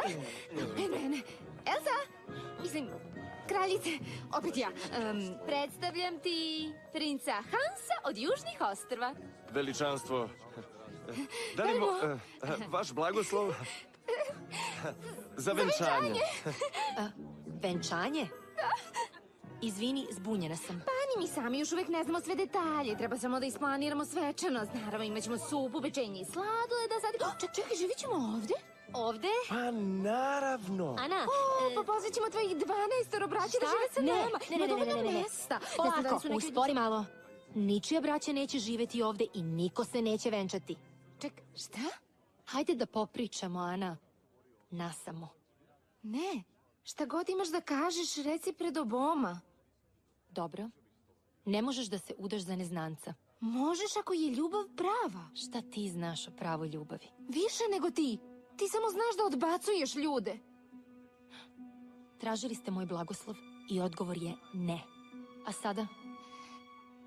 Ne. Elsa! Mislim, kraljice, opet ja. Predstavljam ti princa Hansa od Južnih ostrva. Veličanstvo, da li vaš blagoslov za venčanje? Venčanje? Izvini, zbunjena sam. Pa ni mi sami još uvek ne znamo sve detalje. Treba samo da isplaniramo svečanost. Naravno, imat ćemo supu, pečenje i sladoleda. Čekaj, živit ćemo ovde? Ovde? Pa naravno. Ana... Pa pozvat ćemo tvojih 12 braća da žive sa nama. Ima dovoljno mesta. Polako, uspori malo. Ničija braća neće živeti ovde i niko se neće venčati. Šta? Hajde da popričamo, Ana. Nasamo. Ne, šta god imaš da kažeš, reci pred oboma. Dobro. Ne možeš da se udaš za neznanca. Možeš ako je ljubav prava. Šta ti znaš o pravoj ljubavi? Više nego ti. Ti samo znaš da odbacuješ ljude. Tražili ste moj blagoslov i odgovor je ne. A sada,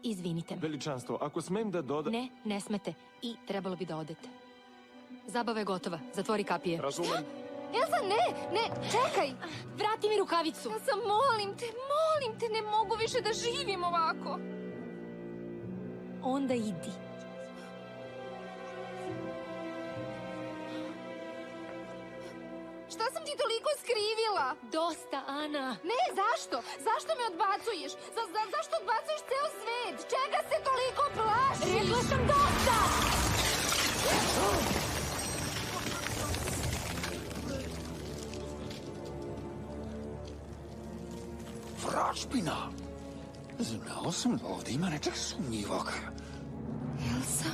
izvinite me. Veličanstvo, ako smem da dodam... Ne, ne smete. I trebalo bi da odete. Zabava je gotova. Zatvori kapije. Razumem. Elsa, ne, čekaj! Vrati mi rukavicu! Elsa, molim te, ne mogu više da živim ovako. Onda idi. Šta sam ti toliko skrivila? Dosta, Ana! Ne, zašto? Zašto me odbacuješ? Zašto odbacuješ ceo svet? Čega se toliko plašiš? Rekla sam dosta! Vražbina! Znao sam da ovdje ima nečeg sumnjivog. Elsa?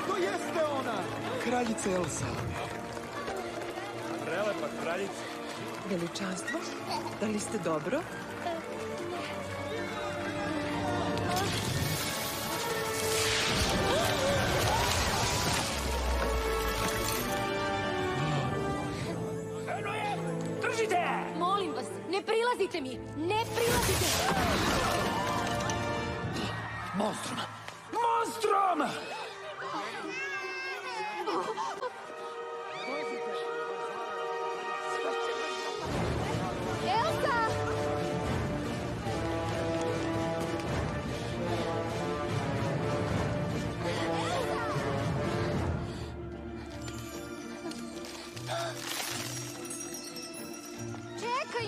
To jeste ona! Kraljica Elsa. Prelepa kraljica. Veličanstvo, da li ste dobro? Molim vas, ne prilazite mi! Ne prilazite! Monstrum! Monstrum! Elsa! Čekaj,